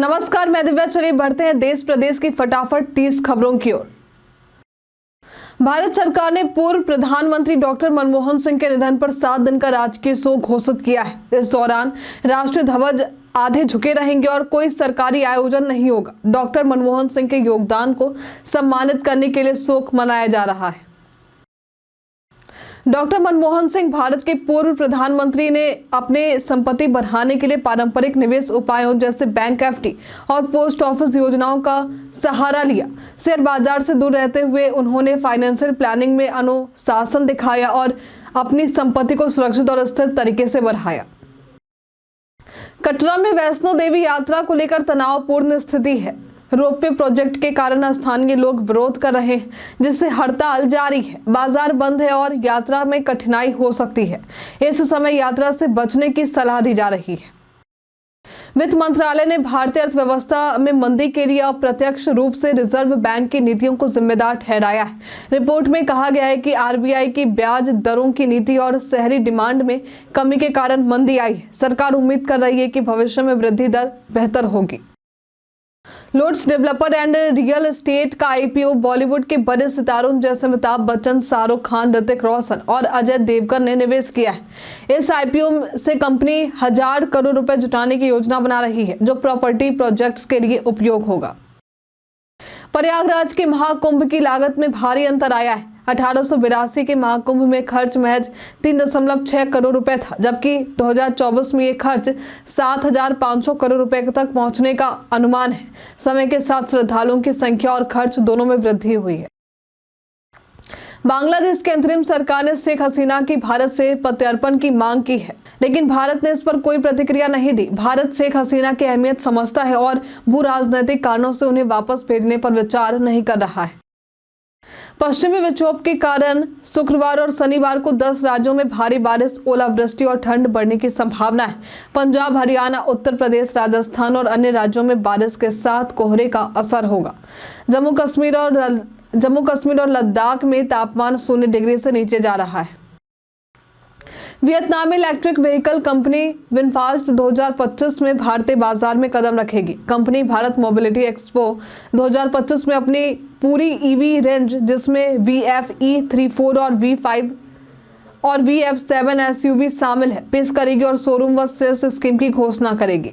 नमस्कार, मैं दिव्या। चलिए बढ़ते हैं देश प्रदेश की फटाफट 30 खबरों की ओर। भारत सरकार ने पूर्व प्रधानमंत्री डॉक्टर मनमोहन सिंह के निधन पर 7 दिन का राजकीय शोक घोषित किया है। इस दौरान राष्ट्रीय ध्वज आधे झुके रहेंगे और कोई सरकारी आयोजन नहीं होगा। डॉक्टर मनमोहन सिंह के योगदान को सम्मानित करने के लिए शोक मनाया जा रहा है। डॉक्टर मनमोहन सिंह भारत के पूर्व प्रधानमंत्री ने अपने संपत्ति बढ़ाने के लिए पारंपरिक निवेश उपायों जैसे बैंक एफडी और पोस्ट ऑफिस योजनाओं का सहारा लिया। शेयर बाजार से दूर रहते हुए उन्होंने फाइनेंशियल प्लानिंग में अनुशासन दिखाया और अपनी संपत्ति को सुरक्षित और स्थिर तरीके से बढ़ाया। कटरा में वैष्णो देवी यात्रा को लेकर तनावपूर्ण स्थिति है। रोपवे प्रोजेक्ट के कारण स्थानीय लोग विरोध कर रहे हैं, जिससे हड़ताल जारी है। बाजार बंद है और यात्रा में कठिनाई हो सकती है। इस समय यात्रा से बचने की सलाह दी जा रही है। वित्त मंत्रालय ने भारतीय अर्थव्यवस्था में मंदी के लिए अप्रत्यक्ष रूप से रिजर्व बैंक की नीतियों को जिम्मेदार ठहराया है। रिपोर्ट में कहा गया है कि आरबीआई की ब्याज दरों की नीति और शहरी डिमांड में कमी के कारण मंदी आई है। सरकार उम्मीद कर रही है कि भविष्य में वृद्धि दर बेहतर होगी। Loads developer and real estate का आईपीओ बॉलीवुड के बड़े सितारों जैसे अमिताभ बच्चन, शाहरुख खान, ऋतिक रोशन और अजय देवगन ने निवेश किया है। इस आईपीओ से कंपनी 1000 करोड़ रुपए जुटाने की योजना बना रही है, जो प्रॉपर्टी प्रोजेक्ट्स के लिए उपयोग होगा। प्रयागराज के महाकुंभ की लागत में भारी अंतर आया है। 1882 के महाकुंभ में खर्च महज 3.6 करोड़ रुपए था, जबकि 2024 में ये खर्च 7,500 करोड़ रुपए तक पहुंचने का अनुमान है। समय के साथ श्रद्धालुओं की संख्या और खर्च दोनों में वृद्धि हुई है। बांग्लादेश की अंतरिम सरकार ने शेख हसीना की भारत से प्रत्यर्पण की मांग की है, लेकिन भारत ने इस पर कोई प्रतिक्रिया नहीं दी। भारत शेख हसीना की अहमियत समझता है और भू राजनीतिक कारणों से उन्हें वापस भेजने पर विचार नहीं कर रहा है। पश्चिमी विक्षोभ के कारण शुक्रवार और शनिवार को 10 राज्यों में भारी बारिश, ओलावृष्टि और ठंड बढ़ने की संभावना है। पंजाब, हरियाणा, उत्तर प्रदेश, राजस्थान और अन्य राज्यों में बारिश के साथ कोहरे का असर होगा। जम्मू कश्मीर और लद्दाख में तापमान 0 डिग्री से नीचे जा रहा है। वियतनाम में इलेक्ट्रिक व्हीकल कंपनी विनफास्ट 2025 में भारतीय बाजार में कदम रखेगी। कंपनी भारत मोबिलिटी एक्सपो 2025 में अपनी पूरी ईवी रेंज, जिसमें VF E34 और V5 और VF7 SUV शामिल है, पेश करेगी और शोरूम व सेल्स स्कीम की घोषणा करेगी।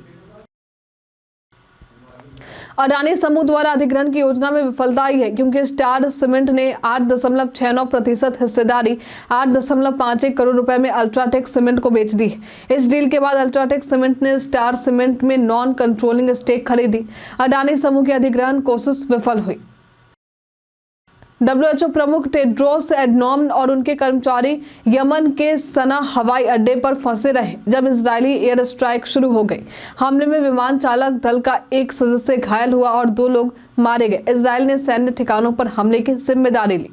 अडानी समूह द्वारा अधिग्रहण की योजना में विफलता आई है, क्योंकि स्टार सीमेंट ने 8.69% हिस्सेदारी 8.51 करोड़ रुपए में अल्ट्राटेक सीमेंट को बेच दी है। इस डील के बाद अल्ट्राटेक सीमेंट ने स्टार सीमेंट में नॉन कंट्रोलिंग स्टेक खरीदी। अडानी समूह की अधिग्रहण कोशिश विफल हुई। WHO प्रमुख टेड्रोस एडनॉम और उनके कर्मचारी यमन के सना हवाई अड्डे पर फंसे रहे जब इजरायली एयर स्ट्राइक शुरू हो गई। हमले में विमान चालक दल का एक सदस्य घायल हुआ और 2 लोग मारे गए। इजरायल ने सैन्य ठिकानों पर हमले की जिम्मेदारी ली।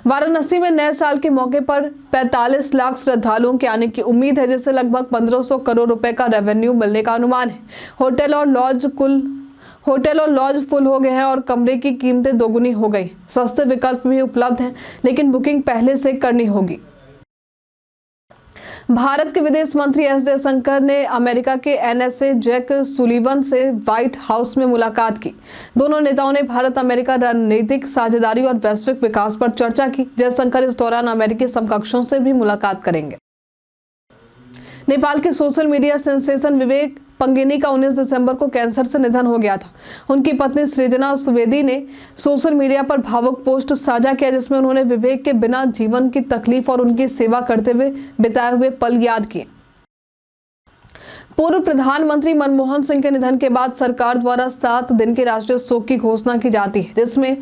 वाराणसी में नए साल के मौके पर 45 लाख श्रद्धालुओं के आने की उम्मीद है, जिससे लगभग 1500 करोड़ रुपए का रेवेन्यू मिलने का अनुमान है। होटल और लॉज फुल हो गए हैं और कमरे की कीमतें दोगुनी हो गई। सस्ते विकल्प भी उपलब्ध हैं, लेकिन बुकिंग पहले से करनी होगी। भारत के विदेश मंत्री एस जयशंकर ने अमेरिका के NSA जैक सुलिवन से व्हाइट हाउस में मुलाकात की। दोनों नेताओं ने भारत अमेरिका रणनीतिक साझेदारी और वैश्विक विकास पर चर्चा की। जयशंकर इस दौरान अमेरिकी समकक्षों से भी मुलाकात करेंगे। नेपाल के सोशल मीडिया सेंसेशन विवेक पंगिनी का 19 दिसंबर को कैंसर से निधन हो गया था। उनकी पत्नी सृजना सुवेदी ने सोशल मीडिया पर भावुक पोस्ट साझा किया, जिसमें उन्होंने विवेक के बिना जीवन की तकलीफ और उनकी सेवा करते हुए बिताए हुए पल याद किए। पूर्व प्रधानमंत्री मनमोहन सिंह के निधन के बाद सरकार द्वारा 7 दिन के राष्ट्रीय शोक की घोषणा की जाती है, जिसमें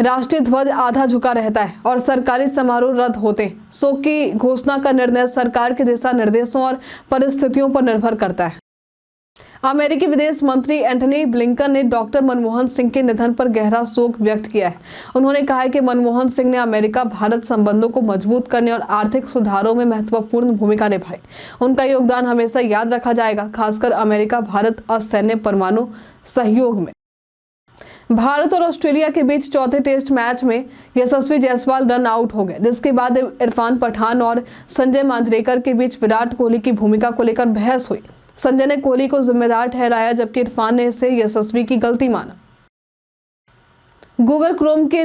राष्ट्रीय ध्वज आधा झुका रहता है और सरकारी समारोह रद्द होते हैं। शोक की घोषणा का निर्णय सरकार के दिशा निर्देशों और परिस्थितियों पर निर्भर करता है। अमेरिकी विदेश मंत्री एंटनी ब्लिंकन ने डॉक्टर मनमोहन सिंह के निधन पर गहरा शोक व्यक्त किया है। उन्होंने कहा है कि मनमोहन सिंह ने अमेरिका भारत संबंधों को मजबूत करने और आर्थिक सुधारों में महत्वपूर्ण भूमिका निभाई। उनका योगदान हमेशा याद रखा जाएगा, खासकर अमेरिका भारत असैन्य परमाणु सहयोग में। भारत और ऑस्ट्रेलिया के बीच चौथे टेस्ट मैच में यशस्वी जायसवाल रन आउट हो गए, जिसके बाद इरफान पठान और संजय मांजरेकर के बीच विराट कोहली की भूमिका को लेकर बहस हुई। संजय ने कोहली को जिम्मेदार ठहराया, जबकि इरफान ने इसे यशस्वी की गलती माना। गूगल क्रोम के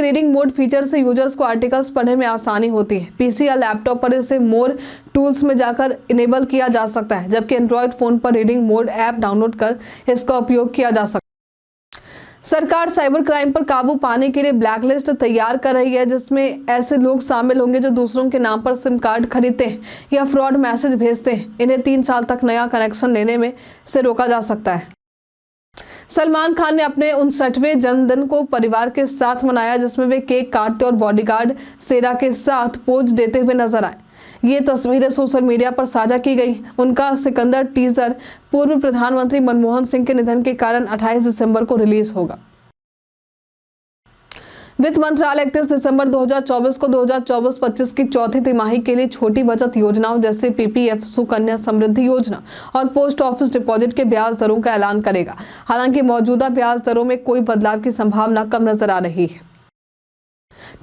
रीडिंग मोड फीचर से यूजर्स को आर्टिकल्स पढ़ने में आसानी होती है। पीसी या लैपटॉप पर इसे मोर टूल्स में जाकर इनेबल किया जा सकता है, जबकि एंड्रॉयड फोन पर रीडिंग मोड ऐप डाउनलोड कर इसका उपयोग किया जा सकता है। सरकार साइबर क्राइम पर काबू पाने के लिए ब्लैकलिस्ट तैयार कर रही है, जिसमें ऐसे लोग शामिल होंगे जो दूसरों के नाम पर सिम कार्ड खरीदते हैं या फ्रॉड मैसेज भेजते हैं। इन्हें 3 साल तक नया कनेक्शन लेने में से रोका जा सकता है। सलमान खान ने अपने 59वें जन्मदिन को परिवार के साथ मनाया, जिसमें वे केक काटते और बॉडीगार्ड सेरा के साथ पोज देते हुए नजर आए। ये तस्वीरें सोशल मीडिया पर साझा की गई। उनका सिकंदर टीजर पूर्व प्रधानमंत्री मनमोहन सिंह के निधन के कारण 28 दिसंबर को रिलीज होगा। वित्त मंत्रालय 31 दिसंबर 2024 को 2024-25 की चौथी तिमाही के लिए छोटी बचत योजनाओं जैसे पीपीएफ, सुकन्या समृद्धि योजना और पोस्ट ऑफिस डिपॉजिट के ब्याज दरों का ऐलान करेगा। हालांकि मौजूदा ब्याज दरों में कोई बदलाव की संभावना कम नजर आ रही है।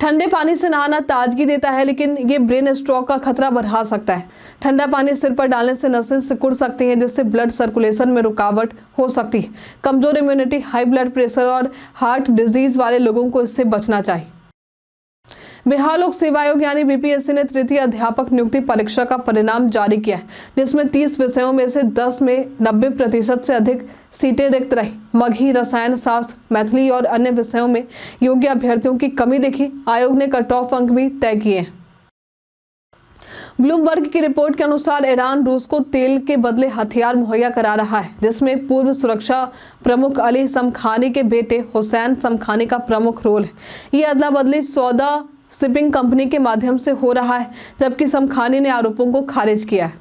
ठंडे पानी से नहाना ताजगी देता है, लेकिन ये ब्रेन स्ट्रोक का खतरा बढ़ा सकता है। ठंडा पानी सिर पर डालने से नसें सिकुड़ सकती हैं, जिससे ब्लड सर्कुलेशन में रुकावट हो सकती है। कमजोर इम्यूनिटी, हाई ब्लड प्रेशर और हार्ट डिजीज वाले लोगों को इससे बचना चाहिए। बिहार लोक सेवा आयोग यानी बीपीएससी ने तृतीय अध्यापक नियुक्ति परीक्षा का परिणाम जारी किया है, जिसमें 30 विषयों में से 10 में 90% से अधिक सीटें रिक्त रही। मगही, रसायन शास्त्र, मैथिली और अन्य विषयों में योग्य अभ्यर्थियों की कमी देखी। आयोग ने कट ऑफ अंक भी तय किए हैं। ब्लूमबर्ग की रिपोर्ट के अनुसार ईरान रूस को तेल के बदले हथियार मुहैया करा रहा है, जिसमें पूर्व सुरक्षा प्रमुख अली समखानी के बेटे हुसैन समखानी का प्रमुख रोल है। ये अदला बदली सौदा शिपिंग कंपनी के माध्यम से हो रहा है, जबकि समखानी ने आरोपों को खारिज किया है।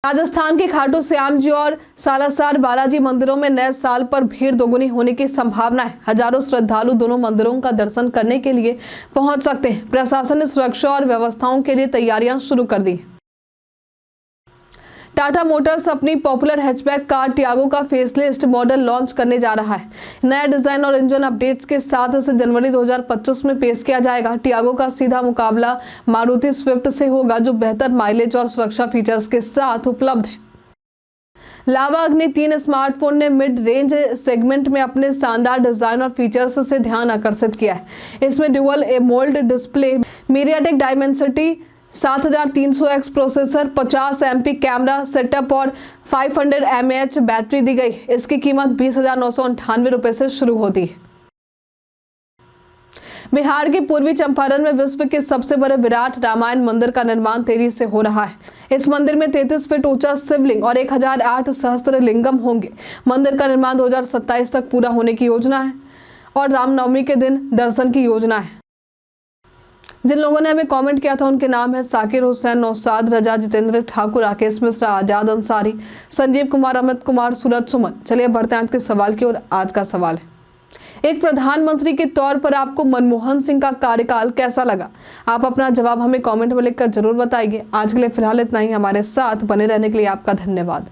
राजस्थान के खाटू श्याम जी और सालासर बालाजी मंदिरों में नए साल पर भीड़ दोगुनी होने की संभावना है। हजारों श्रद्धालु दोनों मंदिरों का दर्शन करने के लिए पहुंच सकते हैं। प्रशासन ने सुरक्षा और व्यवस्थाओं के लिए तैयारियां शुरू कर दी। टाटा मोटर्स अपनी पॉपुलर हैचबैक कार टियागो का फेसलिफ्ट मॉडल लॉन्च करने जा रहा है। नया डिजाइन और इंजन अपडेट्स के साथ इसे जनवरी 2025 में पेश किया जाएगा। टियागो का सीधा मुकाबला मारुति स्विफ्ट से होगा, जो बेहतर माइलेज और सुरक्षा फीचर्स के साथ उपलब्ध है। लावा अग्नि 3 स्मार्टफोन ने मिड रेंज सेगमेंट में अपने शानदार डिजाइन और फीचर्स से ध्यान आकर्षित किया है। इसमें dual AMOLED display, MediaTek Dimensity 7300X processor, 50 MP camera setup और 500 mAh बैटरी दी गई। इसकी कीमत 20,998 रुपए से शुरू होती है। बिहार के पूर्वी चंपारण में विश्व के सबसे बड़े विराट रामायण मंदिर का निर्माण तेजी से हो रहा है। इस मंदिर में 33 फीट ऊंचा शिवलिंग और 1008 सहस्त्र लिंगम होंगे। मंदिर का निर्माण 2027 तक पूरा होने की योजना है और रामनवमी के दिन दर्शन की योजना है। जिन लोगों ने हमें कमेंट किया था उनके नाम है साकिर हुसैन, नौशाद रजा, जितेंद्र ठाकुर, राकेश मिश्रा, आजाद अंसारी, संजीव कुमार, अमित कुमार, सूरज सुमन। चलिए बढ़ते हैं आज के सवाल की ओर। आज का सवाल है, एक प्रधानमंत्री के तौर पर आपको मनमोहन सिंह का कार्यकाल कैसा लगा? आप अपना जवाब हमें कमेंट में लिखकर जरूर बताइए। आज के लिए फिलहाल इतना ही। हमारे साथ बने रहने के लिए आपका धन्यवाद।